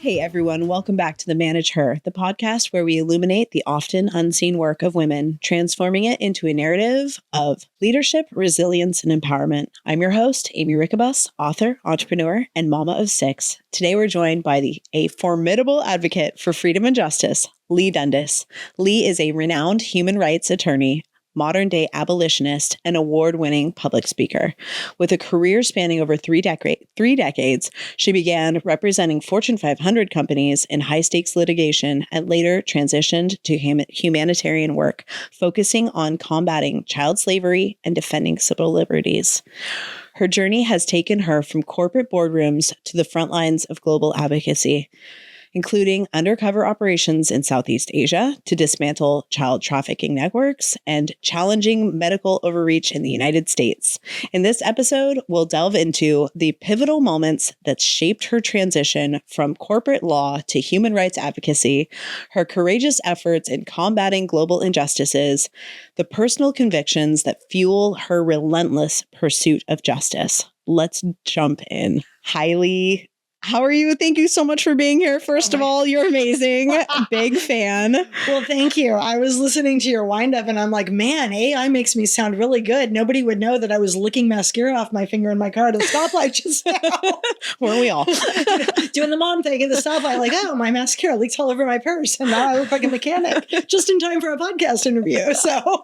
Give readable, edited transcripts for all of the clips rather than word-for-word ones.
Hey everyone, welcome back to The Manage Her, the podcast where we illuminate the often unseen work of women, transforming it into a narrative of leadership, resilience, and empowerment. I'm your host, Aimee Rickabus, author, entrepreneur, and mama of 6. Today we're joined by a formidable advocate for freedom and justice, Leigh Dundas. Leigh is a renowned human rights attorney, modern-day abolitionist, and award-winning public speaker. With a career spanning over three decades, she began representing Fortune 500 companies in high-stakes litigation and later transitioned to humanitarian work, focusing on combating child slavery and defending civil liberties. Her journey has taken her from corporate boardrooms to the front lines of global advocacy, including undercover operations in Southeast Asia to dismantle child trafficking networks and challenging medical overreach in the United States. In this episode, we'll delve into the pivotal moments that shaped her transition from corporate law to human rights advocacy, her courageous efforts in combating global injustices, the personal convictions that fuel her relentless pursuit of justice. Let's jump in. Hi, Leigh. How are you? Thank you so much for being here. First of all, you're amazing. Big fan. Well, thank you. I was listening to your wind up and I'm like, man, AI makes me sound really good. Nobody would know that I was licking mascara off my finger in my car at a stoplight just now. Weren't we all? Doing the mom thing at the stoplight, like, oh, my mascara leaks all over my purse. And now I look like a mechanic just in time for a podcast interview. So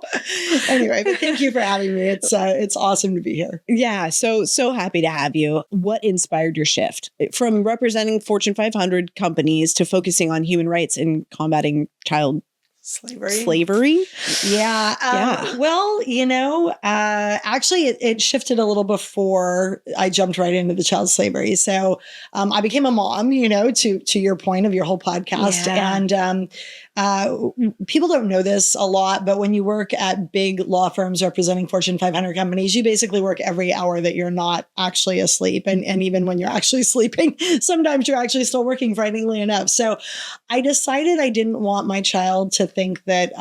anyway, but thank you for having me. It's awesome to be here. Yeah. So happy to have you. What inspired your shift from representing Fortune 500 companies to focusing on human rights and combating child slavery? Yeah. Well, actually it shifted a little before I jumped right into the child slavery. So I became a mom, to your point of your whole podcast. Yeah. And people don't know this a lot, but when you work at big law firms representing Fortune 500 companies, you basically work every hour that you're not actually asleep. And even when you're actually sleeping, sometimes you're actually still working, frighteningly enough. So I decided I didn't want my child to think that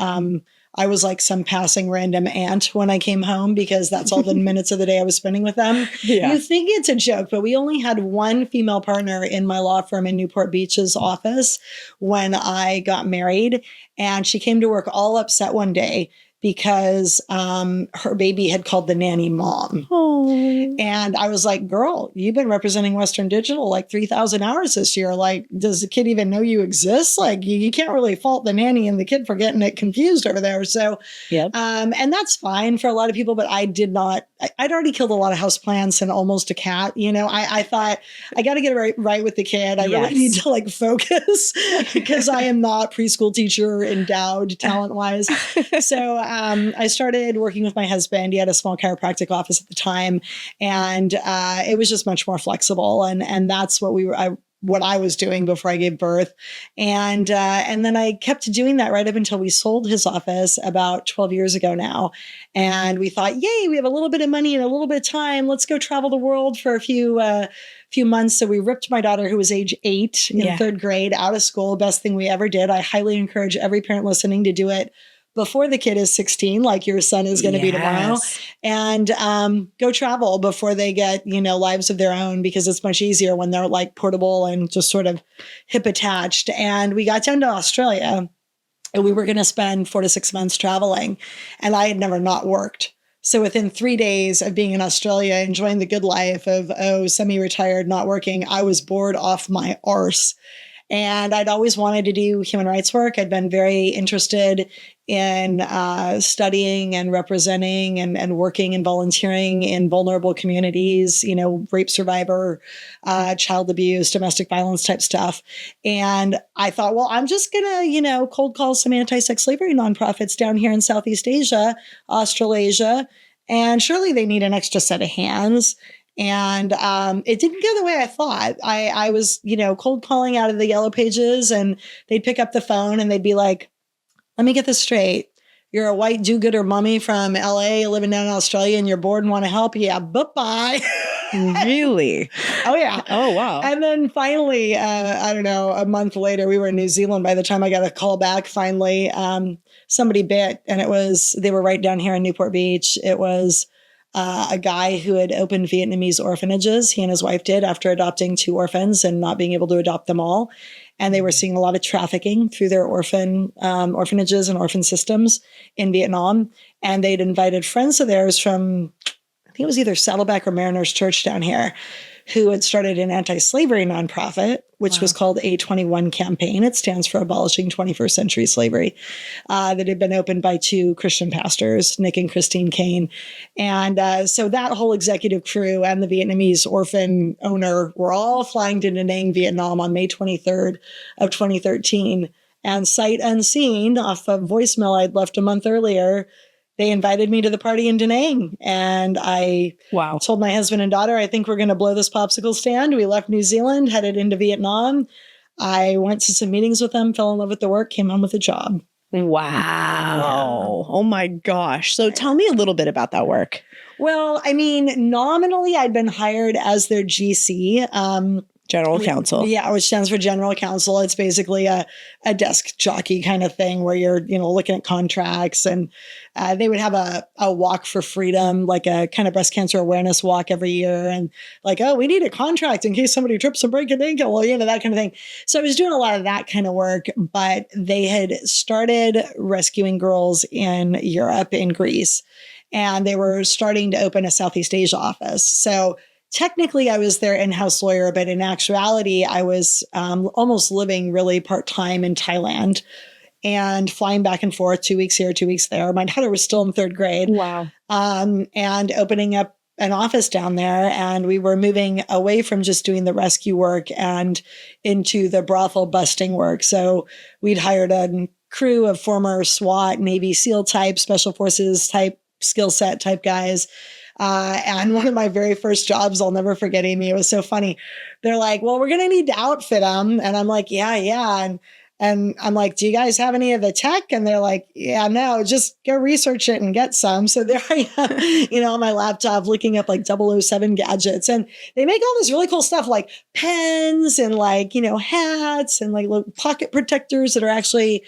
I was like some passing random aunt when I came home, because that's all the minutes of the day I was spending with them. Yeah. You think it's a joke, but we only had one female partner in my law firm in Newport Beach's office when I got married. And she came to work all upset one day because her baby had called the nanny mom. Oh. And I was like, girl, you've been representing Western Digital like 3,000 hours this year. Like, does the kid even know you exist? Like, you can't really fault the nanny and the kid for getting it confused over there. So, yep. And that's fine for a lot of people, but I did not. I'd already killed a lot of houseplants and almost a cat. I thought I got to get it right with the kid. I really need to like focus because I am not preschool teacher endowed talent wise. So I started working with my husband. He had a small chiropractic office at the time, and it was just much more flexible. And that's what what I was doing before I gave birth. And then I kept doing that right up until we sold his office about 12 years ago now. And we thought, yay, we have a little bit of money and a little bit of time. Let's go travel the world for a few months. So we ripped my daughter, who was age 8 in 3rd grade, out of school. Best thing we ever did. I highly encourage every parent listening to do it before the kid is 16, like your son is going to be tomorrow, and go travel before they get, lives of their own, because it's much easier when they're like portable and just sort of hip attached. And we got down to Australia and we were going to spend 4 to 6 months traveling, and I had never not worked. So within 3 days of being in Australia, enjoying the good life of, semi-retired, not working, I was bored off my arse. And I'd always wanted to do human rights work. I'd been very interested in studying and representing and working and volunteering in vulnerable communities, rape survivor, child abuse, domestic violence type stuff. And I thought, well, I'm just going to, cold call some anti-sex slavery nonprofits down here in Southeast Asia, Australasia, and surely they need an extra set of hands. And it didn't go the way I thought. I was, cold calling out of the yellow pages, and they'd pick up the phone and they'd be like, let me get this straight. You're a white do-gooder mummy from LA living down in Australia and you're bored and want to help? Yeah, bye-bye. Really? Oh, yeah. Oh, wow. And then finally, a month later, we were in New Zealand. By the time I got a call back, finally, somebody bit, and they were right down here in Newport Beach. It was a guy who had opened Vietnamese orphanages. He and his wife did after adopting 2 orphans and not being able to adopt them all. And they were seeing a lot of trafficking through their orphanages and orphan systems in Vietnam. And they'd invited friends of theirs from, I think it was either Saddleback or Mariners Church down here, who had started an anti-slavery nonprofit, which was called A21 Campaign. It stands for Abolishing 21st Century Slavery, that had been opened by 2 Christian pastors, Nick and Christine Kane. And so that whole executive crew and the Vietnamese orphan owner were all flying to Da Nang, Vietnam on May 23rd of 2013. And sight unseen, off a voicemail I'd left a month earlier, they invited me to the party in Da Nang, and I told my husband and daughter, I think we're going to blow this popsicle stand. We left New Zealand, headed into Vietnam. I went to some meetings with them, fell in love with the work, came home with a job. Wow. Yeah. Oh my gosh. So tell me a little bit about that work. Well, I mean, nominally I'd been hired as their GC. General counsel. Yeah, which stands for general counsel. It's basically a desk jockey kind of thing where you're, looking at contracts, and they would have a walk for freedom, like a kind of breast cancer awareness walk every year. And like, oh, we need a contract in case somebody trips and breaks an ankle, well, that kind of thing. So I was doing a lot of that kind of work, but they had started rescuing girls in Europe, in Greece, and they were starting to open a Southeast Asia office. So technically, I was their in-house lawyer, but in actuality, I was almost living really part-time in Thailand and flying back and forth 2 weeks here, 2 weeks there. My daughter was still in 3rd grade. Wow. And opening up an office down there. And we were moving away from just doing the rescue work and into the brothel busting work. So we'd hired a crew of former SWAT, Navy SEAL type, Special Forces type, skill set type guys. And one of my very first jobs, I'll never forget, Aimee, it was so funny. They're like, well, we're going to need to outfit them. And I'm like, yeah. And I'm like, do you guys have any of the tech? And they're like, yeah, no, just go research it and get some. So there I am, on my laptop looking up like 007 gadgets. And they make all this really cool stuff like pens and like, hats and like little pocket protectors that are actually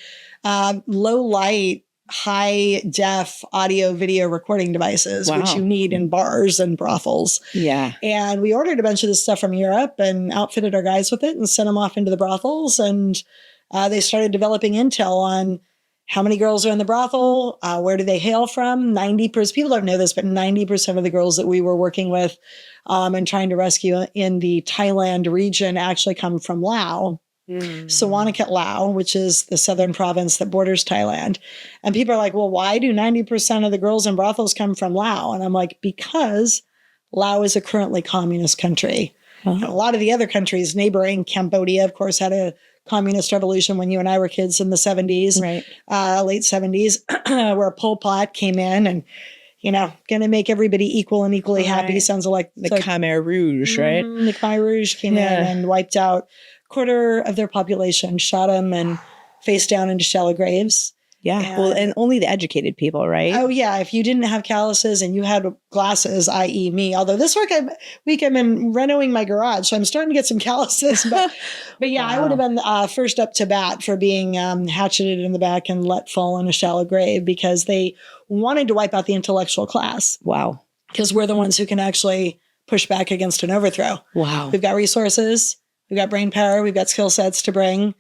low light, high def audio video recording devices, which you need in bars and brothels. Yeah. And we ordered a bunch of this stuff from Europe and outfitted our guys with it and sent them off into the brothels. And they started developing intel on how many girls are in the brothel, where do they hail from. 90%, people don't know this, but 90% of the girls that we were working with and trying to rescue in the Thailand region actually come from Laos. Sawanakhet, Laos, which is the southern province that borders Thailand. And people are like, well, why do 90% of the girls in brothels come from Laos? And I'm like, because Laos is a currently communist country. Uh-huh. A lot of the other countries, neighboring Cambodia, of course, had a communist revolution when you and I were kids in the 70s, right. Late 70s, where Pol Pot came in and, going to make everybody equal and equally happy. Sounds like the Khmer Rouge, right? The Khmer Rouge came in and wiped out quarter of their population, shot them and face down into shallow graves. Yeah. And only the educated people, right? Oh, yeah. If you didn't have calluses and you had glasses, i.e. me, although this week I've been renovating my garage, so I'm starting to get some calluses. But yeah, I would have been first up to bat for being hatcheted in the back and let fall in a shallow grave because they wanted to wipe out the intellectual class. Wow. Because we're the ones who can actually push back against an overthrow. Wow. We've got resources. We've got brain power. We've got skill sets to bring.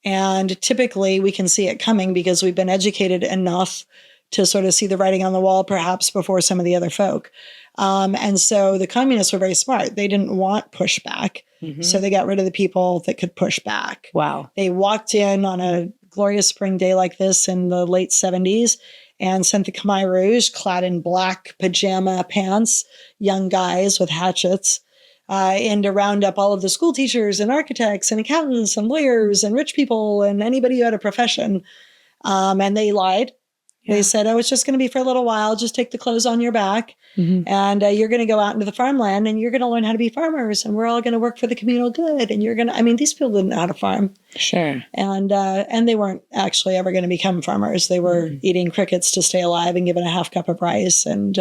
And typically we can see it coming because we've been educated enough to sort of see the writing on the wall, perhaps before some of the other folk. And so the communists were very smart. They didn't want pushback. Mm-hmm. So they got rid of the people that could push back. Wow. They walked in on a glorious spring day like this in the late 70s and sent the Khmer Rouge clad in black pajama pants, young guys with hatchets, and to round up all of the school teachers and architects and accountants and lawyers and rich people and anybody who had a profession. And they lied. Yeah. They said, oh, it's just going to be for a little while. Just take the clothes on your back. Mm-hmm. And you're going to go out into the farmland and you're going to learn how to be farmers. And we're all going to work for the communal good. And you're going to, these people didn't know how to farm. Sure. And they weren't actually ever going to become farmers. They were eating crickets to stay alive and given a half cup of rice. And,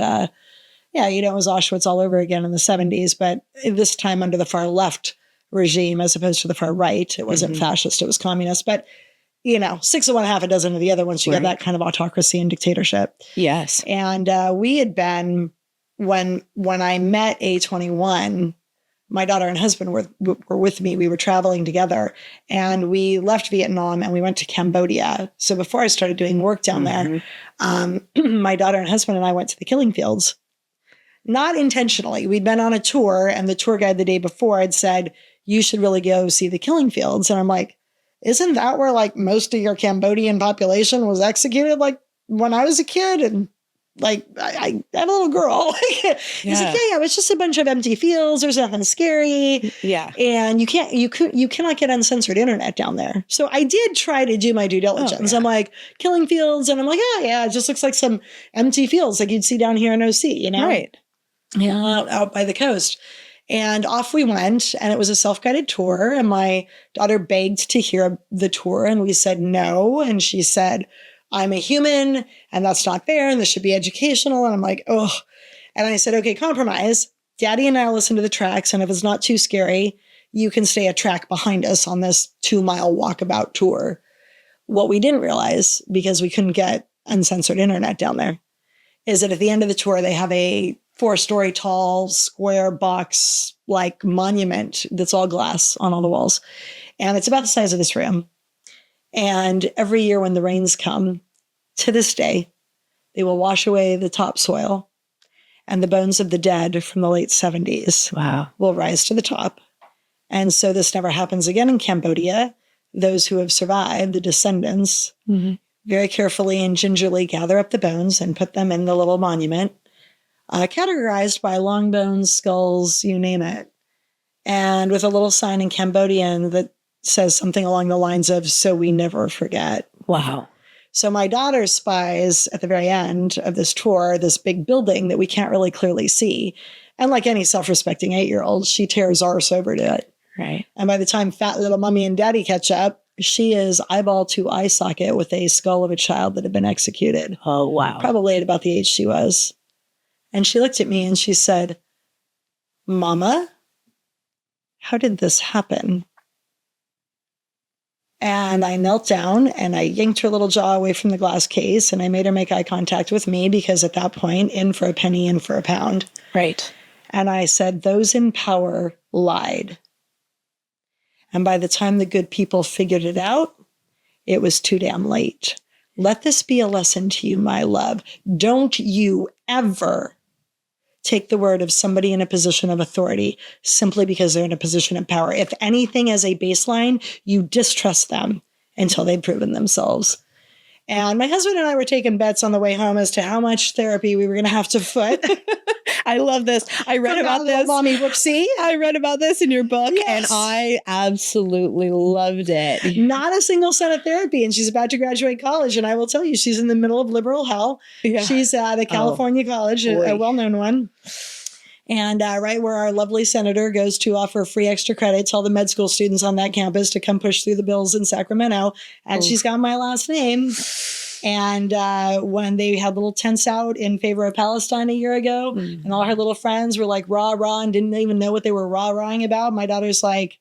it was Auschwitz all over again in the 70s, but this time under the far left regime as opposed to the far right. It wasn't fascist, it was communist. But, 6 of one, half a dozen of the other once you get that kind of autocracy and dictatorship. Yes. And we had been when I met A21, my daughter and husband were with me. We were traveling together, and we left Vietnam and we went to Cambodia. So before I started doing work down there, my daughter and husband and I went to the killing fields. Not intentionally. We'd been on a tour, and the tour guide the day before had said, you should really go see the killing fields. And I'm like, isn't that where like most of your Cambodian population was executed like when I was a kid? And like, I had a little girl. He's like, yeah, it's just a bunch of empty fields. There's nothing scary. Yeah. And you cannot get uncensored internet down there. So I did try to do my due diligence. I'm like, killing fields. And I'm like, oh yeah, it just looks like some empty fields like you'd see down here in OC, you know? Right. Yeah, out by the coast. And off we went, and it was a self-guided tour. And my daughter begged to hear the tour, and we said no. And she said, I'm a human, and that's not fair, and this should be educational. And I'm like, oh. And I said, okay, compromise. Daddy and I will listen to the tracks, and if it's not too scary, you can stay a track behind us on this 2-mile walkabout tour. What we didn't realize, because we couldn't get uncensored internet down there, is that at the end of the tour, they have a 4-story tall square box like monument that's all glass on all the walls. And it's about the size of this room. And every year when the rains come, to this day, they will wash away the topsoil, and the bones of the dead from the late 70s will rise to the top. And so this never happens again in Cambodia. Those who have survived, the descendants, very carefully and gingerly gather up the bones and put them in the little monument, categorized by long bones, skulls, you name it. And with a little sign in Cambodian that says something along the lines of, so we never forget. Wow. So my daughter spies at the very end of this tour, this big building that we can't really clearly see. And like any self-respecting 8-year-old, she tears arse over to it. Right. And by the time fat little mommy and daddy catch up, she is eyeball to eye socket with a skull of a child that had been executed. Oh, wow. Probably at about the age she was. And she looked at me and she said, Mama, how did this happen? And I knelt down and I yanked her little jaw away from the glass case, and I made her make eye contact with me, because at that point, in for a penny, in for a pound. Right. And I said, those in power lied. And by the time the good people figured it out, it was too damn late. Let this be a lesson to you, my love. Don't you ever take the word of somebody in a position of authority simply because they're in a position of power. If anything, as a baseline, you distrust them until they've proven themselves. And my husband and I were taking bets on the way home as to how much therapy we were going to have to foot. I love this. I read about this. Mommy whoopsie. I read about this in your book, yes. And I absolutely loved it. Not a single cent of therapy. And she's about to graduate college. And I will tell you, she's in the middle of liberal hell. Yeah. She's at a California college, a well-known one. And right where our lovely senator goes to offer free extra credit to all the med school students on that campus to come push through the bills in Sacramento. And she's got my last name. And when they had little tents out in favor of Palestine a year ago, and all her little friends were like rah-rah and didn't even know what they were rah-rahing about, my daughter's like,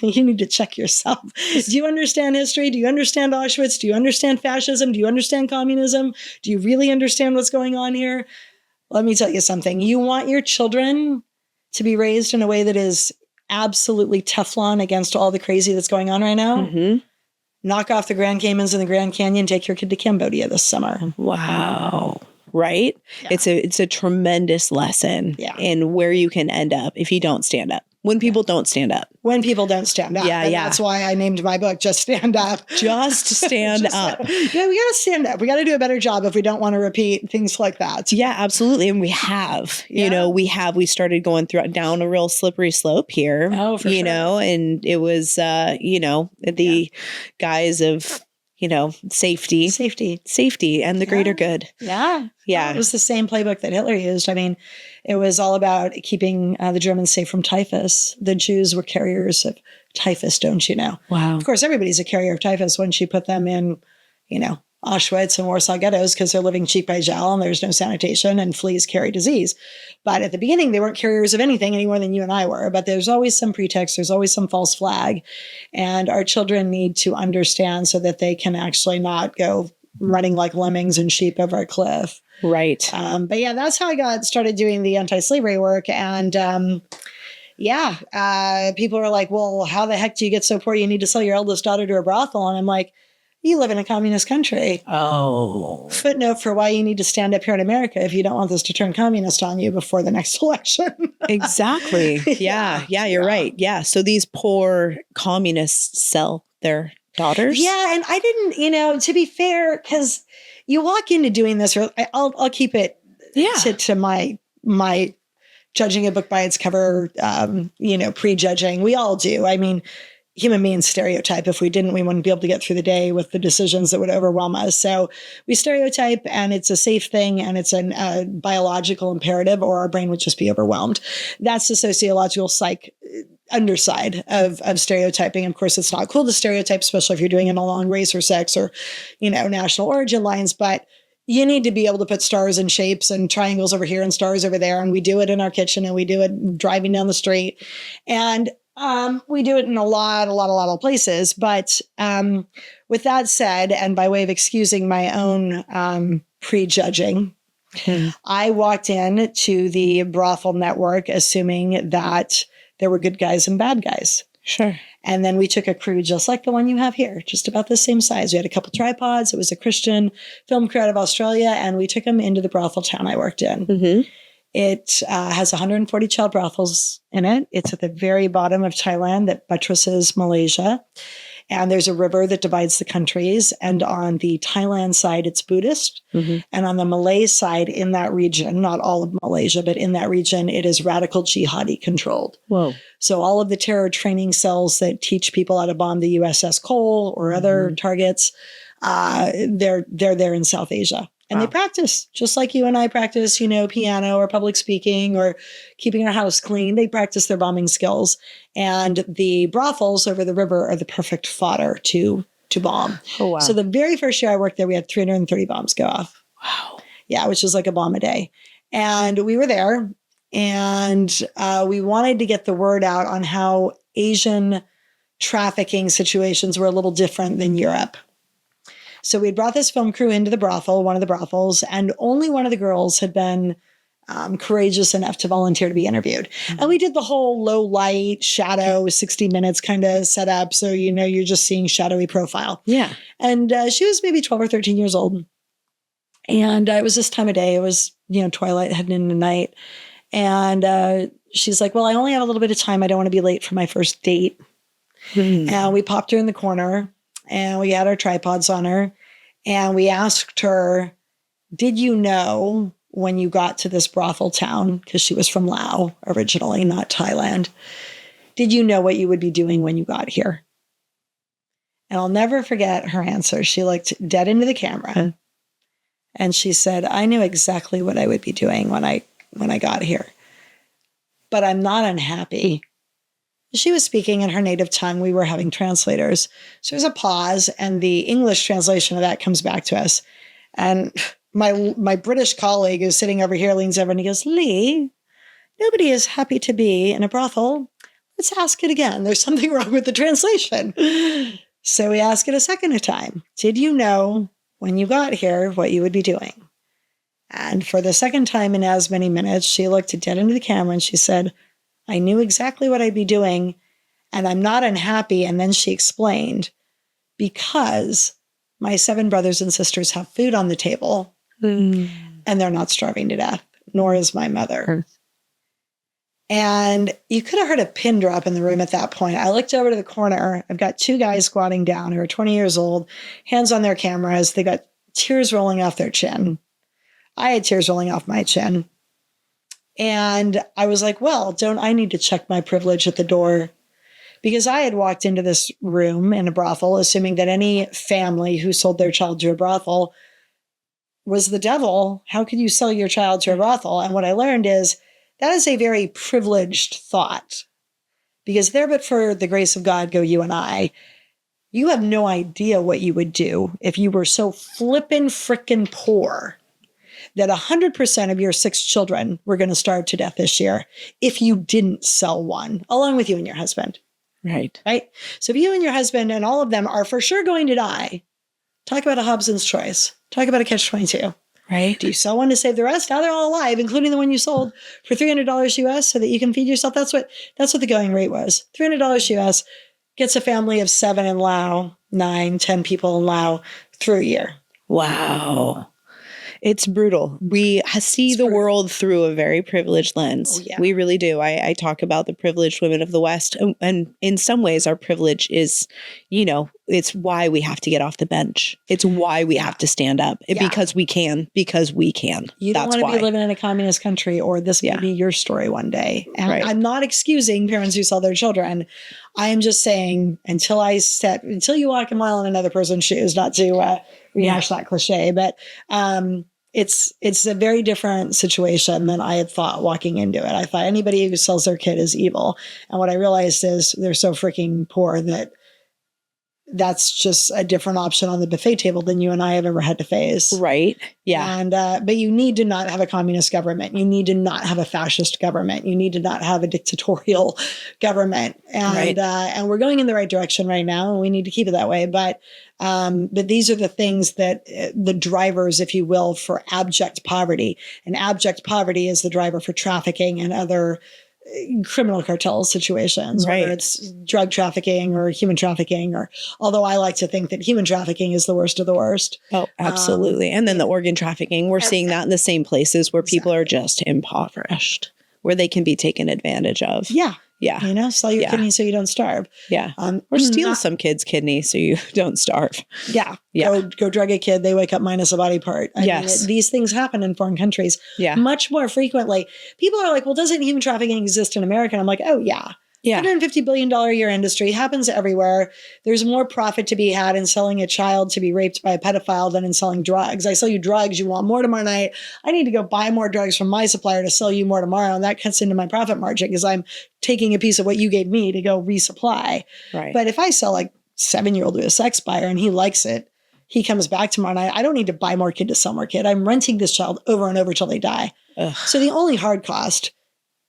you need to check yourself. Do you understand history? Do you understand Auschwitz? Do you understand fascism? Do you understand communism? Do you really understand what's going on here? Let me tell you something. You want your children to be raised in a way that is absolutely Teflon against all the crazy that's going on right now? Knock off the Grand Caymans and the Grand Canyon. Take your kid to Cambodia this summer. Wow. Right? Yeah. It's a tremendous lesson in where you can end up if you don't stand up. When people don't stand up. When people don't stand up. Yeah. That's why I named my book, Just Stand Up. Just stand up. Yeah, we got to stand up. We got to do a better job if we don't want to repeat things like that. Yeah, absolutely. And we have, we started going down a real slippery slope here. Oh, for sure. And it was, the guise of, safety and the greater good. Yeah. Yeah. It was the same playbook that Hitler used. I mean, it was all about keeping the Germans safe from typhus. The Jews were carriers of typhus, don't you know? Wow. Of course, everybody's a carrier of typhus once you put them in, Auschwitz and Warsaw ghettos, because they're living cheek by jowl and there's no sanitation and fleas carry disease. But at the beginning, they weren't carriers of anything any more than you and I were. But there's always some pretext. There's always some false flag. And our children need to understand so that they can actually not go running like lemmings and sheep over a cliff. Right. But yeah, that's how I got started doing the anti-slavery work. And people are like, well, how the heck do you get so poor you need to sell your eldest daughter to a brothel? And I'm like, you live in a communist country. Oh. Footnote for why you need to stand up here in America if you don't want this to turn communist on you before the next election. Exactly. Yeah, you're right. Yeah. So these poor communists sell their daughters. Yeah. And I didn't, to be fair, because you walk into doing this, or I'll keep it to my judging a book by its cover, prejudging. We all do. I mean, human beings stereotype. If we didn't, we wouldn't be able to get through the day with the decisions that would overwhelm us. So we stereotype, and it's a safe thing, and it's a biological imperative, or our brain would just be overwhelmed. That's the sociological underside of stereotyping. Of course, it's not cool to stereotype, especially if you're doing it along race or sex or, national origin lines. But you need to be able to put stars and shapes and triangles over here and stars over there. And we do it in our kitchen, and we do it driving down the street. And we do it in a lot of places. But with that said, and by way of excusing my own prejudging, I walked in to the brothel network assuming that there were good guys and bad guys. Sure. And then we took a crew just like the one you have here, just about the same size. We had a couple tripods. It was a Christian film crew out of Australia, and we took them into the brothel town I worked in. Mm-hmm. It has 140 child brothels in it. It's at the very bottom of Thailand that buttresses Malaysia. And there's a river that divides the countries. And on the Thailand side, it's Buddhist. Mm-hmm. And on the Malay side, in that region, not all of Malaysia, but in that region, it is radical jihadi controlled. Whoa. So all of the terror training cells that teach people how to bomb the USS Cole or other targets, they're there in South Asia. And they practice just like you and I practice, piano or public speaking or keeping our house clean. They practice their bombing skills. And the brothels over the river are the perfect fodder to bomb. Oh, wow. So the very first year I worked there, we had 330 bombs go off. Wow. Yeah, which is like a bomb a day. And we were there, and we wanted to get the word out on how Asian trafficking situations were a little different than Europe. So we had brought this film crew into the brothel, one of the brothels, and only one of the girls had been courageous enough to volunteer to be interviewed. Mm-hmm. And we did the whole low light, shadow, 60 minutes kind of setup. So, you're just seeing shadowy profile. Yeah. And she was maybe 12 or 13 years old. And it was this time of day. It was, twilight heading into night. And she's like, well, I only have a little bit of time. I don't want to be late for my first date. Mm-hmm. And we popped her in the corner. And we had our tripods on her, and we asked her, did you know when you got to this brothel town, because she was from Laos originally, not Thailand, did you know what you would be doing when you got here? And I'll never forget her answer. She looked dead into the camera, and she said, I knew exactly what I would be doing when I got here, but I'm not unhappy. She was speaking in her native tongue. We were having translators. So there's a pause, and the English translation of that comes back to us. And my British colleague who's sitting over here leans over and he goes, Leigh, nobody is happy to be in a brothel. Let's ask it again. There's something wrong with the translation. So we ask it a second time. Did you know when you got here what you would be doing? And for the second time in as many minutes, she looked dead into the camera and she said, I knew exactly what I'd be doing, and I'm not unhappy. And then she explained, because my 7 brothers and sisters have food on the table, and they're not starving to death, nor is my mother. And you could have heard a pin drop in the room at that point. I looked over to the corner. I've got 2 guys squatting down who are 20 years old, hands on their cameras. They got tears rolling off their chin. I had tears rolling off my chin. And I was like, well, don't I need to check my privilege at the door? Because I had walked into this room in a brothel, assuming that any family who sold their child to a brothel was the devil. How could you sell your child to a brothel? And what I learned is that is a very privileged thought. Because there but for the grace of God go you and I. You have no idea what you would do if you were so flippin' frickin' poor that 100% of your 6 children were going to starve to death this year if you didn't sell one, along with you and your husband. Right. Right? So if you and your husband and all of them are for sure going to die, Talk about a Hobson's choice. Talk about a catch-22. Right. Do you sell one to save the rest? Now they're all alive, including the one you sold for $300 US so that you can feed yourself. That's what the going rate was. $300 US gets a family of 7 in Laos, 9, 10 people in Laos through a year. Wow. It's brutal. We see the world through a very privileged lens. Oh, yeah. We really do. I talk about the privileged women of the West. And in some ways, our privilege is, it's why we have to get off the bench. It's why we have to stand up. Because we can. You don't want to be living in a communist country, or this may be your story one day. And I'm not excusing parents who sell their children. I am just saying, until you walk a mile in another person's shoes, not to rehash that cliche, but it's a very different situation than I had thought walking into it. I thought anybody who sells their kid is evil. And what I realized is they're so freaking poor that that's just a different option on the buffet table than you and I have ever had to face. Right. Yeah. And, but you need to not have a communist government. You need to not have a fascist government. You need to not have a dictatorial government. And, and we're going in the right direction right now, and we need to keep it that way. But these are the things that the drivers, if you will, for abject poverty. And abject poverty is the driver for trafficking and other criminal cartel situations, whether it's drug trafficking or human trafficking, or although I like to think that human trafficking is the worst of the worst. Oh, absolutely. And then the organ trafficking, we're seeing that in the same places where people are just impoverished, where they can be taken advantage of. Yeah. Yeah. Sell your kidney so you don't starve. Yeah. Or steal some kid's kidney so you don't starve. Yeah. Go drug a kid. They wake up minus a body part. I mean, these things happen in foreign countries much more frequently. People are like, well, doesn't human trafficking exist in America? And I'm like, oh, yeah. $150 billion a year industry, happens everywhere. There's more profit to be had in selling a child to be raped by a pedophile than in selling drugs. I sell you drugs. You want more tomorrow night. I need to go buy more drugs from my supplier to sell you more tomorrow. And that cuts into my profit margin because I'm taking a piece of what you gave me to go resupply. Right. But if I sell like 7-year-old to a sex buyer and he likes it, he comes back tomorrow night, I don't need to buy more kid to sell more kid. I'm renting this child over and over till they die. Ugh. So the only hard cost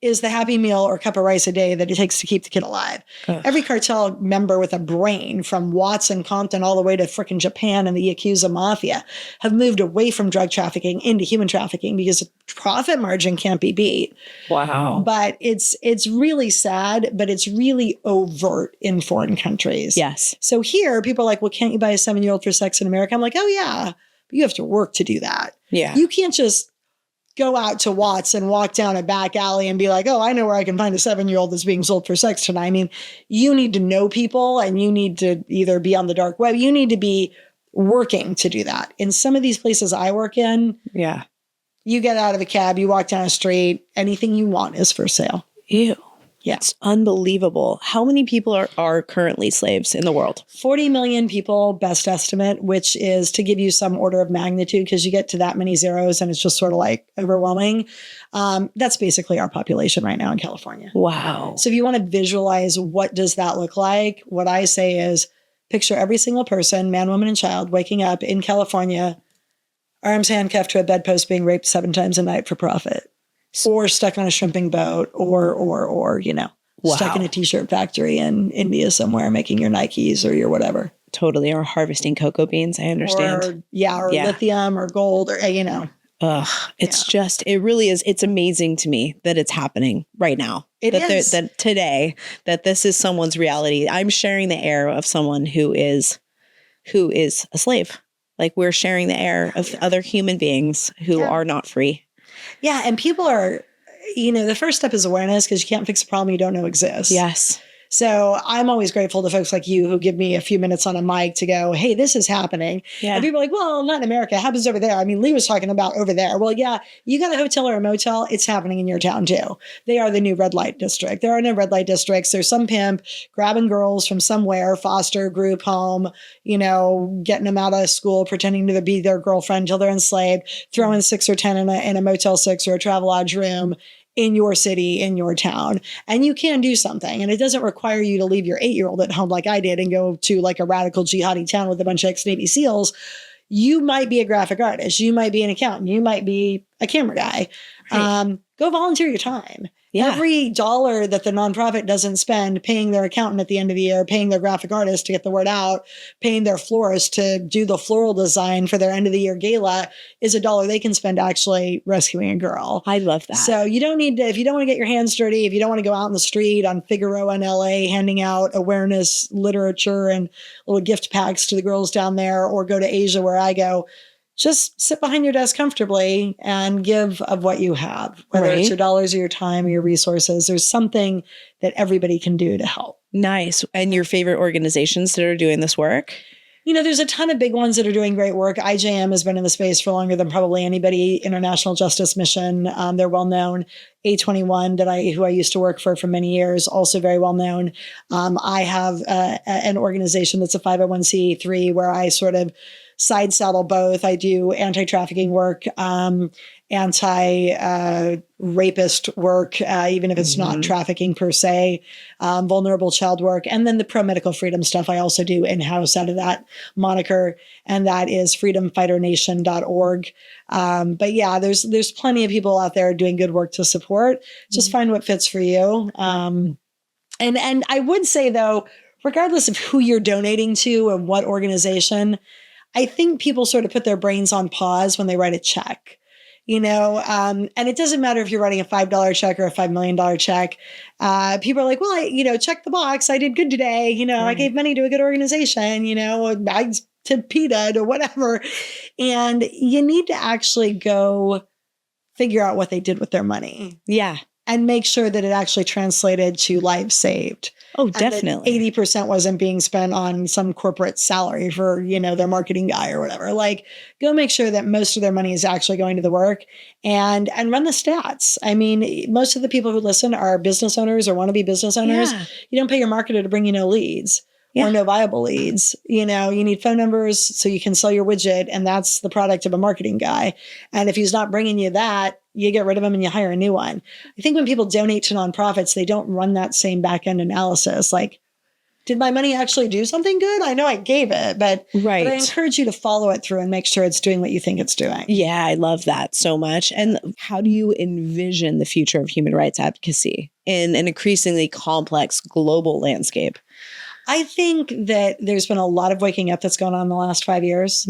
is the Happy Meal or cup of rice a day that it takes to keep the kid alive. Ugh. Every cartel member with a brain, from Watts and Compton all the way to frickin' Japan and the Yakuza Mafia, have moved away from drug trafficking into human trafficking because the profit margin can't be beat. Wow. But it's really sad, but it's really overt in foreign countries. Yes. So here, people are like, well, can't you buy a 7-year-old for sex in America? I'm like, oh yeah, but you have to work to do that. Yeah. You can't just go out to Watts and walk down a back alley and be like, oh, I know where I can find a 7-year-old that's being sold for sex tonight. I mean, you need to know people, and you need to either be on the dark web. You need to be working to do that. In some of these places I work in, you get out of a cab, you walk down a street, anything you want is for sale. Ew. Yeah. It's unbelievable. How many people are currently slaves in the world? 40 million people, best estimate, which is, to give you some order of magnitude, because you get to that many zeros and it's just sort of like overwhelming. That's basically our population right now in California. Wow. So if you want to visualize what does that look like, what I say is picture every single person, man, woman, and child, waking up in California, arms handcuffed to a bedpost, being raped 7 times a night for profit. Or stuck on a shrimping boat, or stuck in a t-shirt factory in India somewhere making your Nikes or your whatever. Totally. Or harvesting cocoa beans. I understand. Or lithium or gold, or, Ugh, it's just, it really is. It's amazing to me that it's happening right now. That today, that this is someone's reality. I'm sharing the air of someone who is a slave. Like, we're sharing the air of other human beings who are not free. Yeah. And people are, the first step is awareness, because you can't fix a problem you don't know exists. Yes. So I'm always grateful to folks like you who give me a few minutes on a mic to go, hey, this is happening. Yeah. And people are like, well, not in America. It happens over there. I mean, Leigh was talking about over there. Well, yeah, you got a hotel or a motel. It's happening in your town too. They are the new red light district. There are no red light districts. There's some pimp grabbing girls from somewhere, foster, group home, getting them out of school, pretending to be their girlfriend till they're enslaved, throwing 6 or 10 in a Motel 6 or a Travelodge room in your city, in your town. And you can do something. And it doesn't require you to leave your 8-year-old at home like I did and go to like a radical jihadi town with a bunch of ex-Navy SEALs. You might be a graphic artist. You might be an accountant. You might be a camera guy, Right. Go volunteer your time. Yeah. Every dollar that the nonprofit doesn't spend paying their accountant at the end of the year, paying their graphic artist to get the word out, paying their florist to do the floral design for their end of the year gala is a dollar they can spend actually rescuing a girl. I love that. So you don't need to, if you don't want to get your hands dirty, if you don't want to go out in the street on Figaro in LA, handing out awareness literature and little gift packs to the girls down there, or go to Asia where I go, just sit behind your desk comfortably and give of what you have, whether it's your dollars or your time or your resources. There's something that everybody can do to help. Nice. And your favorite organizations that are doing this work? You know, there's a ton of big ones that are doing great work. IJM has been in the space for longer than probably anybody. International Justice Mission, they're well known. A21, who I used to work for many years, also very well known. I have an organization that's a 501c3 where I sort of side saddle both. I do anti-trafficking work, anti-rapist work, even if it's not trafficking per se, vulnerable child work. And then the pro-medical freedom stuff I also do in-house out of that moniker. And that is freedomfighternation.org. But yeah, there's plenty of people out there doing good work to support. Just find what fits for you. And I would say though, regardless of who you're donating to and what organization, I think people sort of put their brains on pause when they write a check, you know, and it doesn't matter if you're writing a $5 check or a $5 million check. People are like, well, check the box. I did good today. You know, I gave money to a good organization, bags to PETA or whatever. And you need to actually go figure out what they did with their money. Yeah. And make sure that it actually translated to lives saved. Oh, definitely. 80% wasn't being spent on some corporate salary for, their marketing guy or whatever. Like, go make sure that most of their money is actually going to the work and run the stats. I mean, most of the people who listen are business owners or want to be business owners. Yeah. You don't pay your marketer to bring you no leads. Or no viable leads. You need phone numbers so you can sell your widget, and that's the product of a marketing guy. And if he's not bringing you that, you get rid of him and you hire a new one. I think when people donate to nonprofits, they don't run that same back-end analysis. Like, did my money actually do something good? I know I gave it, but I encourage you to follow it through and make sure it's doing what you think it's doing. Yeah, I love that so much. And how do you envision the future of human rights advocacy in an increasingly complex global landscape? I think that there's been a lot of waking up that's gone on in the last 5 years.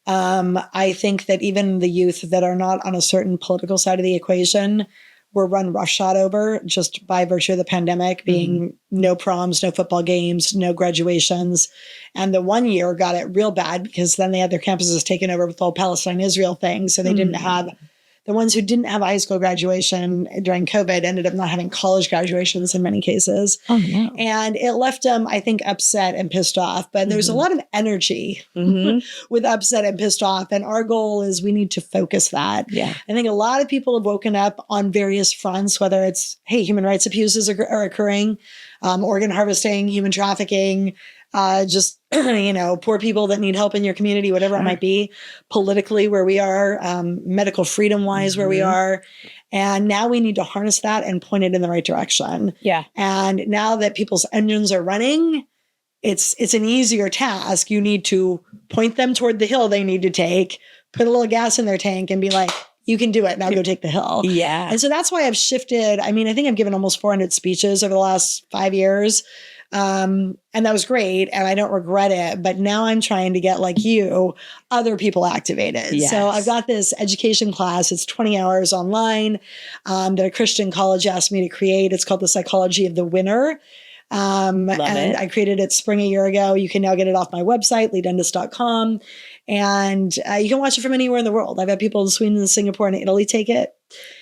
I think that even the youth that are not on a certain political side of the equation were run roughshod over just by virtue of the pandemic being no proms, no football games, no graduations. And the 1 year got it real bad because then they had their campuses taken over with the whole Palestine-Israel thing. So they didn't have... The ones who didn't have a high school graduation during COVID ended up not having college graduations in many cases. Oh, no. And it left them, I think, upset and pissed off. But there's a lot of energy with upset and pissed off. And our goal is we need to focus that. Yeah. I think a lot of people have woken up on various fronts, whether it's, hey, human rights abuses are occurring, organ harvesting, human trafficking, just, poor people that need help in your community, whatever it might be, politically where we are, medical freedom wise where we are. And now we need to harness that and point it in the right direction. Yeah. And now that people's engines are running, it's an easier task. You need to point them toward the hill they need to take, put a little gas in their tank and be like, you can do it. Now go take the hill. Yeah. And so that's why I've shifted. I mean, I think I've given almost 400 speeches over the last 5 years. And that was great. And I don't regret it. But now I'm trying to get, like you, other people activated. Yes. So I've got this education class. It's 20 hours online that a Christian college asked me to create. It's called The Psychology of the Winner. And I created it spring a year ago. You can now get it off my website, leighdundas.com. And you can watch it from anywhere in the world. I've had people in Sweden, Singapore, and Italy take it.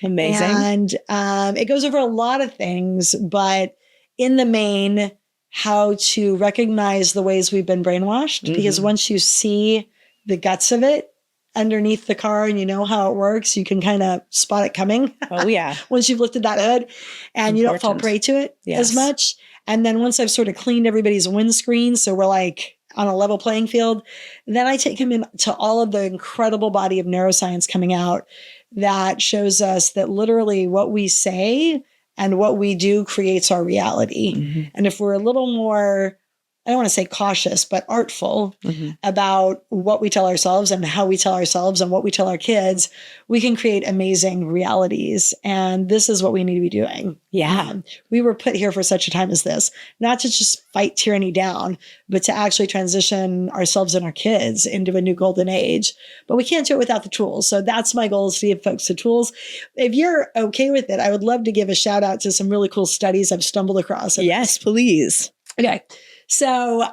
Amazing. And it goes over a lot of things, but in the main, how to recognize the ways we've been brainwashed. Because once you see the guts of it underneath the car and you know how it works, you can kind of spot it coming. Oh, yeah. Once you've looked at that hood and you don't fall prey to it as much. And then once I've sort of cleaned everybody's windscreen, so we're like on a level playing field, then I take them into all of the incredible body of neuroscience coming out that shows us that literally what we say and what we do creates our reality. And if we're a little more I don't want to say cautious, but artful about what we tell ourselves and how we tell ourselves and what we tell our kids, we can create amazing realities. And this is what we need to be doing. Yeah. We were put here for such a time as this, not to just fight tyranny down, but to actually transition ourselves and our kids into a new golden age. But we can't do it without the tools. So that's my goal, is to give folks the tools. If you're okay with it, I would love to give a shout out to some really cool studies I've stumbled across. Yes, please. Okay. So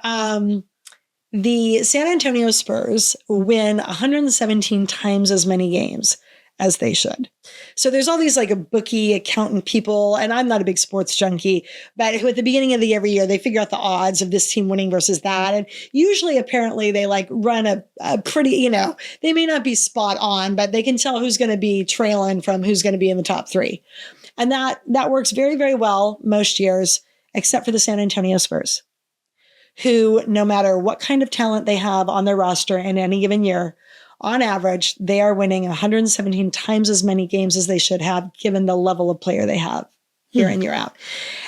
the San Antonio Spurs win 117 times as many games as they should. So there's all these like a bookie accountant people, and I'm not a big sports junkie, but who at the beginning of the every year, they figure out the odds of this team winning versus that. And usually apparently they like run a pretty, they may not be spot on, but they can tell who's going to be trailing from who's going to be in the top three. And that works very, very well most years, except for the San Antonio Spurs, who, no matter what kind of talent they have on their roster in any given year, on average, they are winning 117 times as many games as they should have, given the level of player they have year in, year out.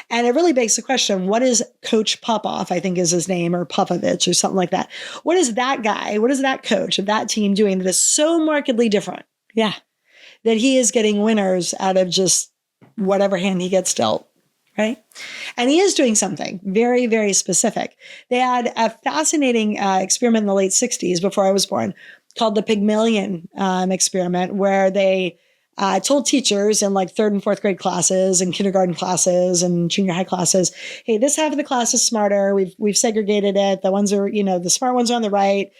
And it really begs the question, what is Coach Popoff, I think is his name, or Popovich or something like that? What is that guy, what is that coach of that team doing that is so markedly different? Yeah. That he is getting winners out of just whatever hand he gets dealt. Right? And he is doing something very, very specific. They had a fascinating experiment in the late 60s, before I was born, called the Pygmalion experiment, where they told teachers in like 3rd and 4th grade classes and kindergarten classes and junior high classes, hey, this half of the class is smarter. We've segregated it. The ones are, the smart ones are on the right,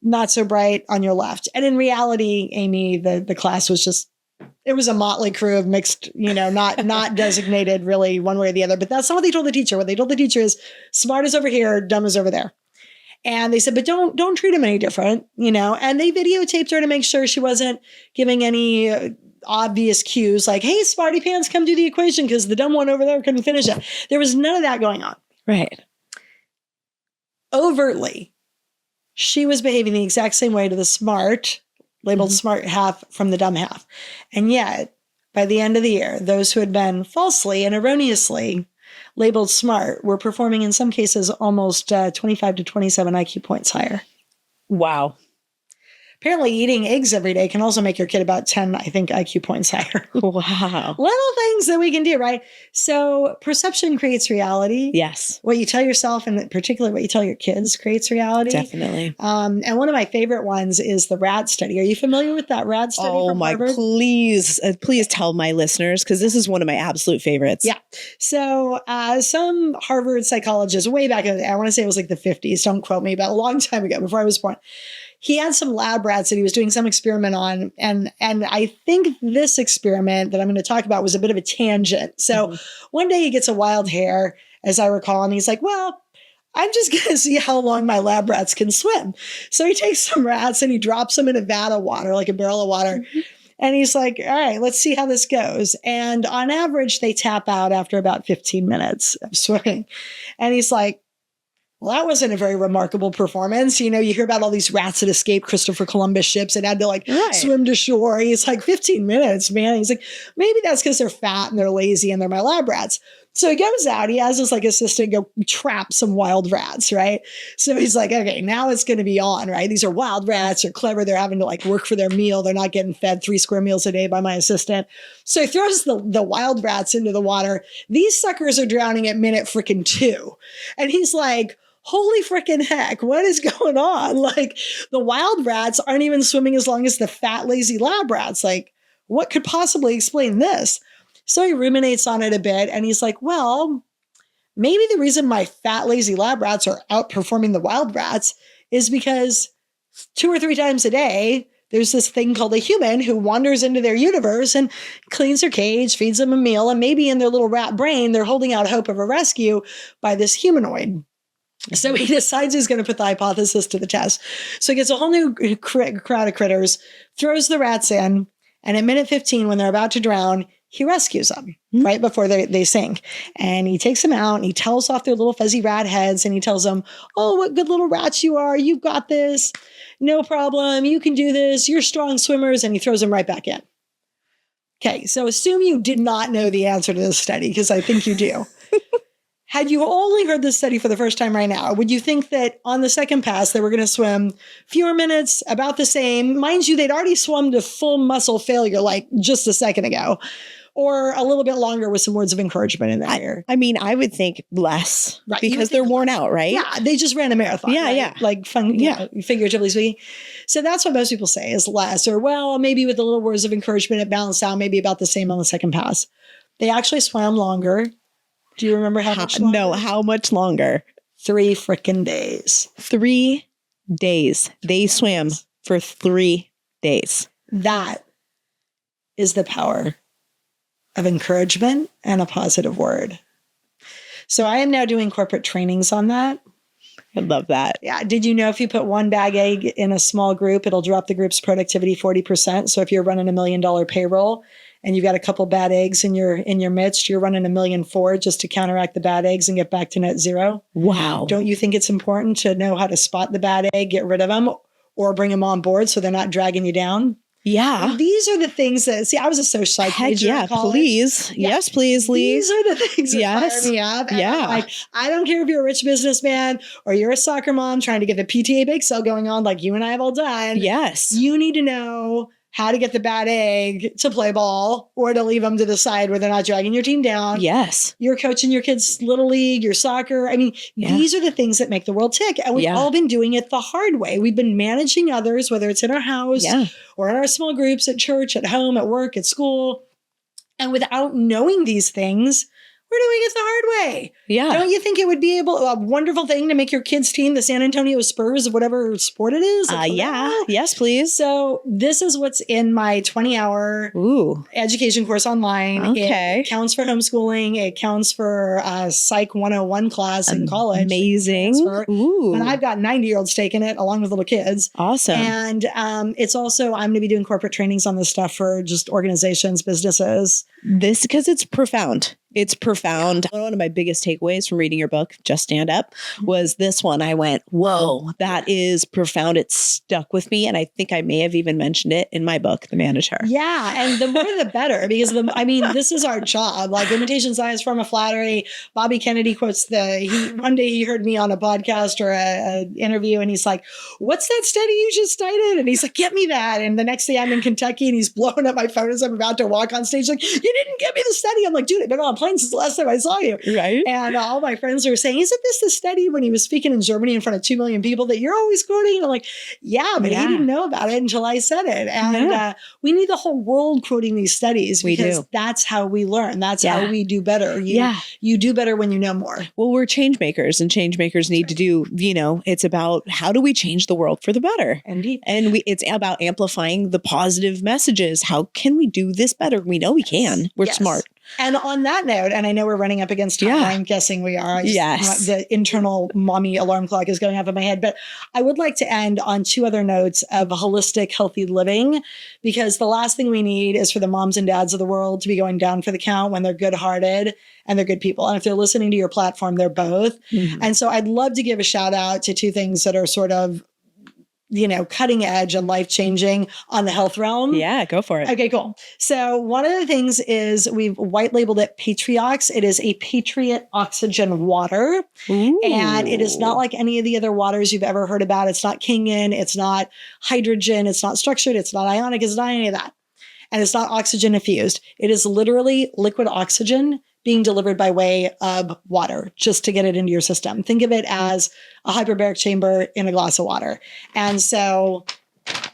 not so bright on your left. And in reality, Aimee, the class was just, it was a motley crew of mixed, not designated really one way or the other. But that's not what they told the teacher. What they told the teacher is smart is over here, dumb is over there. And they said, but don't treat him any different, and they videotaped her to make sure she wasn't giving any obvious cues like, hey, smarty pants, come do the equation because the dumb one over there couldn't finish it. There was none of that going on. Right. Overtly, she was behaving the exact same way to the smart, labeled smart half from the dumb half. And yet, by the end of the year, those who had been falsely and erroneously labeled smart were performing in some cases almost 25 to 27 IQ points higher. Wow. Apparently eating eggs every day can also make your kid about 10, I think, IQ points higher. Wow. Little things that we can do, right? So perception creates reality. Yes. What you tell yourself, and particularly what you tell your kids, creates reality. Definitely. And one of my favorite ones is the rat study. Are you familiar with that rat study from Harvard? Please tell my listeners, because this is one of my absolute favorites. Yeah. So some Harvard psychologist way back in the day, I want to say it was like the 50s, don't quote me, but a long time ago, before I was born, he had some lab rats that he was doing some experiment on. And I think this experiment that I'm going to talk about was a bit of a tangent. So one day he gets a wild hair, as I recall, and he's like, well, I'm just going to see how long my lab rats can swim. So he takes some rats and he drops them in a vat of water, like a barrel of water. And he's like, all right, let's see how this goes. And on average, they tap out after about 15 minutes of swimming. And he's like, well, that wasn't a very remarkable performance. You hear about all these rats that escaped Christopher Columbus ships and had to swim to shore. He's like, 15 minutes, man. He's like, maybe that's because they're fat and they're lazy and they're my lab rats. So he goes out, he has his assistant go trap some wild rats, right? So he's like, okay, now it's going to be on, right? These are wild rats, they're clever, they're having to work for their meal. They're not getting fed 3 square meals a day by my assistant. So he throws the wild rats into the water. These suckers are drowning at minute freaking 2. And he's like, holy freaking heck, what is going on? The wild rats aren't even swimming as long as the fat, lazy lab rats. What could possibly explain this? So he ruminates on it a bit and he's like, well, maybe the reason my fat, lazy lab rats are outperforming the wild rats is because 2 or 3 times a day, there's this thing called a human who wanders into their universe and cleans their cage, feeds them a meal, and maybe in their little rat brain, they're holding out hope of a rescue by this humanoid. So he decides he's going to put the hypothesis to the test. So he gets a whole new crowd of critters, throws the rats in, and at minute 15, when they're about to drown, he rescues them right before they sink. And he takes them out and he tells off their little fuzzy rat heads and he tells them, oh, what good little rats you are. You've got this. No problem. You can do this. You're strong swimmers. And he throws them right back in. Okay, so assume you did not know the answer to this study, because I think you do. had you only heard this study for the first time right now, would you think that on the second pass, they were going to swim fewer minutes, about the same? Mind you, they'd already swum to full muscle failure like just a second ago, or a little bit longer with some words of encouragement in there? I mean, I would think less, right, because they're worn out, right? Yeah, they just ran a marathon. Yeah, right? yeah. Like fun, figuratively speaking. So that's what most people say is less, or well, maybe with the little words of encouragement, it balanced out, maybe about the same on the second pass. They actually swam longer. Do you remember how much longer? No, how much longer? 3 freaking days. 3 days. They swam for 3 days. That is the power of encouragement and a positive word. So I am now doing corporate trainings on that. I love that. Yeah. Did you know if you put 1 bag egg in a small group, it'll drop the group's productivity 40%? So if you're running $1 million payroll and you've got a couple bad eggs in your midst, you're running $1.4 million just to counteract the bad eggs and get back to net zero. Wow. Don't you think it's important to know how to spot the bad egg, get rid of them, or bring them on board so they're not dragging you down? Yeah. And these are the things that, see, I was a social psych major yeah, in college. Please. Yeah. Yes, please, Leigh. These are the things that fire me up. And I'm like, I don't care if you're a rich businessman or you're a soccer mom trying to get the PTA bake sale going on like you and I have all done. Yes. You need to know how to get the bad egg to play ball or to leave them to the side where they're not dragging your team down. Yes. You're coaching your kids' little league, your soccer. I mean, these are the things that make the world tick. And we've all been doing it the hard way. We've been managing others, whether it's in our house or in our small groups at church, at home, at work, at school. And without knowing these things, we're doing it the hard way. Yeah. Don't you think it would be a wonderful thing to make your kids' team the San Antonio Spurs of whatever sport it is? Yeah. Yes, please. So this is what's in my 20-hour education course online. Okay. It counts for homeschooling. It counts for Psych 101 class in college. Amazing. And I've got 90-year-olds taking it along with little kids. Awesome. And it's also, I'm going to be doing corporate trainings on this stuff for just organizations, businesses. This, because it's profound. It's profound. One of my biggest takeaways from reading your book, Just Stand Up, was this one. I went, whoa, that is profound. It stuck with me. And I think I may have even mentioned it in my book, The Manager. Yeah. And the more the better, because this is our job. Like imitation science form of flattery. Bobby Kennedy quotes one day he heard me on a podcast or an interview and he's like, what's that study you just cited? And he's like, get me that. And the next day I'm in Kentucky and he's blowing up my phone as I'm about to walk on stage. Like, you didn't get me the study. I'm like, dude, I've been on a plane since the last time I saw you. Right. And all my friends were saying, isn't this the study when he was speaking in Germany in front of 2 million people that you're always quoting? And I'm like, yeah, but he didn't know about it until I said it. And we need the whole world quoting these studies because that's how we learn. That's how we do better. You do better when you know more. Well, we're change makers and change makers need to do, it's about how do we change the world for the better? Indeed. And it's about amplifying the positive messages. How can we do this better? We know we can. We're smart. And on that note, and I know we're running up against time, I'm guessing we are. The internal mommy alarm clock is going off in my head. But I would like to end on 2 other notes of holistic, healthy living, because the last thing we need is for the moms and dads of the world to be going down for the count when they're good-hearted and they're good people. And if they're listening to your platform, they're both. Mm-hmm. And so I'd love to give a shout out to 2 things that are sort of cutting edge and life-changing on the health realm. Yeah, go for it. Okay, cool. So one of the things is we've white labeled it Patriox. It is a Patriot oxygen water. Ooh. And it is not like any of the other waters you've ever heard about. It's not Kingan. It's not hydrogen. It's not structured. It's not ionic. It's not any of that. And it's not oxygen infused. It is literally liquid oxygen being delivered by way of water just to get it into your system. Think of it as a hyperbaric chamber in a glass of water. And so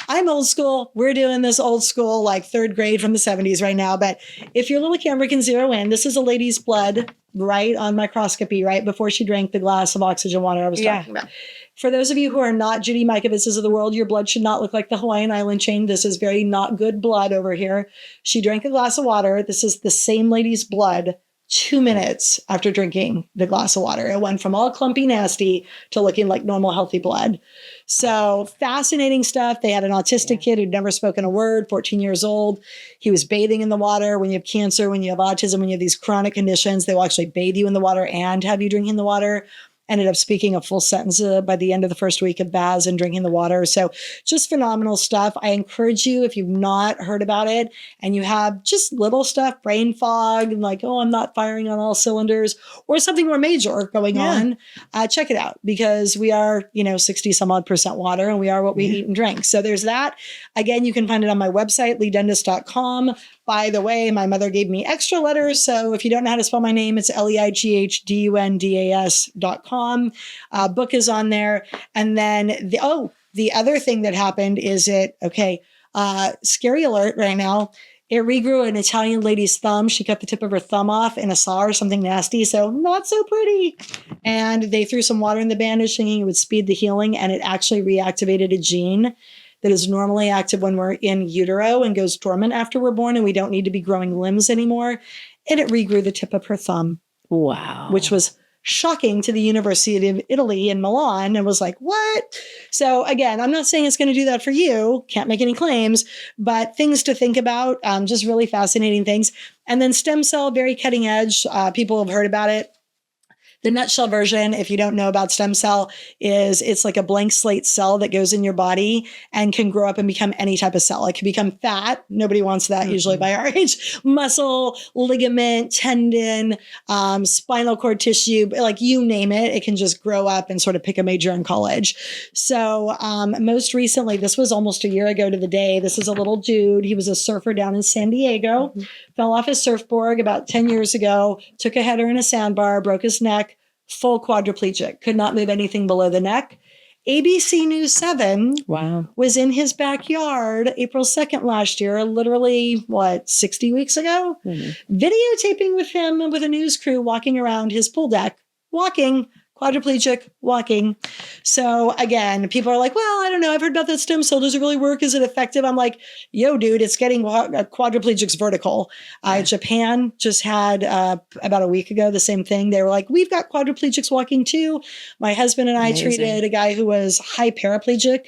I'm old school. We're doing this old school, like 3rd grade from the 70s right now. But if your little camera can zero in, this is a lady's blood, right, on microscopy, right, before she drank the glass of oxygen water I was talking about. For those of you who are not Judy Mikovitses of the world, your blood should not look like the Hawaiian Island chain. This is very not good blood over here. She drank a glass of water. This is the same lady's blood 2 minutes after drinking the glass of water. It went from all clumpy nasty to looking like normal, healthy blood. So fascinating stuff. They had an autistic kid who'd never spoken a word, 14 years old. He was bathing in the water. When you have cancer, when you have autism, when you have these chronic conditions, they will actually bathe you in the water and have you drinking the water. ended up speaking a full sentence by the end of the first week of baths and drinking the water. So just phenomenal stuff. I encourage you, if you've not heard about it and you have just little stuff, brain fog, and like, oh, I'm not firing on all cylinders, or something more major going on, check it out, because we are, 60 some odd % water, and we are what we eat and drink. So there's that. Again, you can find it on my website, leighdundas.com. By the way, my mother gave me extra letters. So if you don't know how to spell my name, it's LEIGHDUNDAS.com. Book is on there. And then the other thing that happened is scary alert right now. It regrew an Italian lady's thumb. She cut the tip of her thumb off in a saw or something nasty. So not so pretty. And they threw some water in the bandage thinking it would speed the healing. And it actually reactivated a gene that is normally active when we're in utero and goes dormant after we're born and we don't need to be growing limbs anymore. And it regrew the tip of her thumb. Wow. Which was shocking to the University of Italy in Milan, and was like, what? So again, I'm not saying it's going to do that for you. Can't make any claims, but things to think about, just really fascinating things. And then stem cell, very cutting edge. People have heard about it. The nutshell version, if you don't know about stem cell, is it's like a blank slate cell that goes in your body and can grow up and become any type of cell. It can become fat. Nobody wants that usually by our age. Muscle, ligament, tendon, spinal cord tissue, like you name it, it can just grow up and sort of pick a major in college. So most recently, this was almost a year ago to the day, this is a little dude. He was a surfer down in San Diego, fell off his surfboard about 10 years ago, took a header in a sandbar, broke his neck, full quadriplegic, could not move anything below the neck. ABC News 7 was in his backyard April 2nd last year, literally, 60 weeks ago? Videotaping with him with a news crew walking around his pool deck, quadriplegic, walking. So again, people are like, well, I don't know. I've heard about that stem cell. Does it really work? Is it effective? I'm like, yo, dude, it's getting quadriplegics vertical. Japan just had about a week ago, the same thing. They were like, we've got quadriplegics walking too. My husband and I treated a guy who was high paraplegic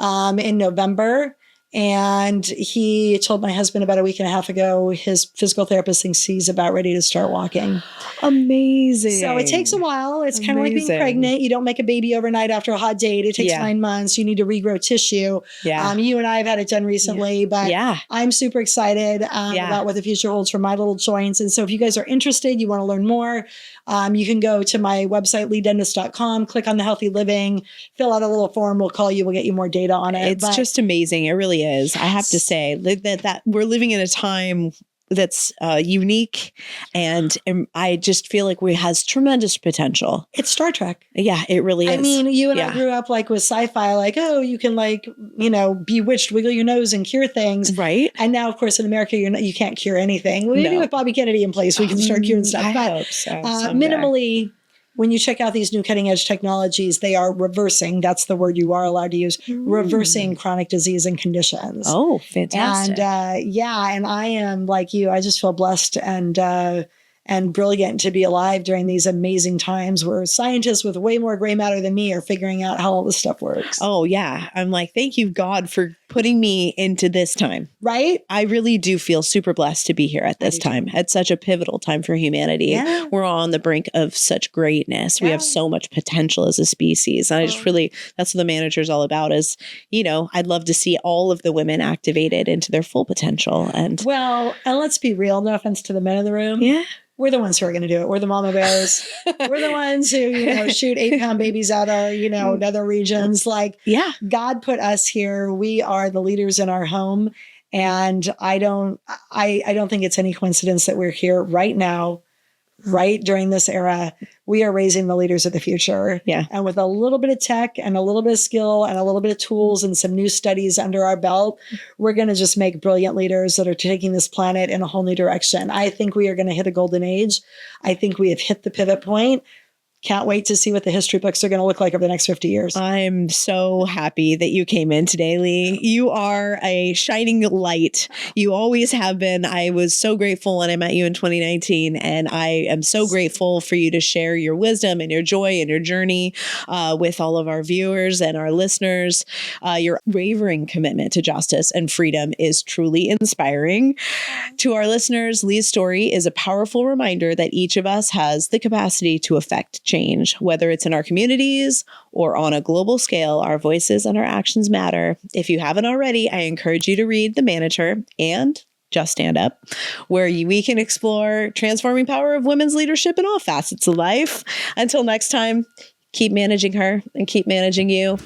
in November. And he told my husband about a week and a half ago, his physical therapist thinks he's about ready to start walking. Amazing. So it takes a while. It's kind of like being pregnant. You don't make a baby overnight after a hot date. It takes 9 months. You need to regrow tissue. You and I have had it done recently, but I'm super excited about what the future holds for my little joints. And so if you guys are interested, you want to learn more, you can go to my website, leighdundas.com, click on the healthy living, fill out a little form. We'll call you. We'll get you more data on it. It's just amazing. It really is. I have to say that we're living in a time that's unique, and I just feel like it has tremendous potential. It's Star Trek. Yeah, it really is. I mean, you and I grew up like with sci-fi, like, oh, you can bewitched, wiggle your nose and cure things. Right. And now, of course, in America, you can't cure anything. Well, maybe with Bobby Kennedy in place, we can start curing stuff. I hope so. Minimally, when you check out these new cutting edge technologies, they are reversing. That's the word you are allowed to use. Reversing chronic disease and conditions. Oh, fantastic. And I am like you. I just feel blessed and brilliant to be alive during these amazing times where scientists with way more gray matter than me are figuring out how all this stuff works. Oh, yeah. I'm like, thank you, God, for putting me into this time. Right? I really do feel super blessed to be here at this time, at such a pivotal time for humanity. Yeah. We're on the brink of such greatness. We have so much potential as a species. And I just really, that's what the manager's all about is, I'd love to see all of the women activated into their full potential. And let's be real, no offense to the men in the room. Yeah. We're the ones who are going to do it. We're the mama bears. We're the ones who, shoot 8-pound babies out our, nether regions. Like, God put us here. We are the leaders in our home. And I don't think it's any coincidence that we're here right now, right during this era. We are raising the leaders of the future. Yeah. And with a little bit of tech and a little bit of skill and a little bit of tools and some new studies under our belt, we're going to just make brilliant leaders that are taking this planet in a whole new direction. I think we are going to hit a golden age. I think we have hit the pivot point. Can't wait to see what the history books are going to look like over the next 50 years. I'm so happy that you came in today, Leigh. You are a shining light. You always have been. I was so grateful when I met you in 2019, and I am so grateful for you to share your wisdom and your joy and your journey with all of our viewers and our listeners. Your wavering commitment to justice and freedom is truly inspiring. To our listeners, Leigh's story is a powerful reminder that each of us has the capacity to affect change, whether it's in our communities or on a global scale. Our voices and our actions matter. If you haven't already, I encourage you to read The Manager and Just Stand Up, where we can explore transforming power of women's leadership in all facets of life. Until next time, keep managing her and keep managing you.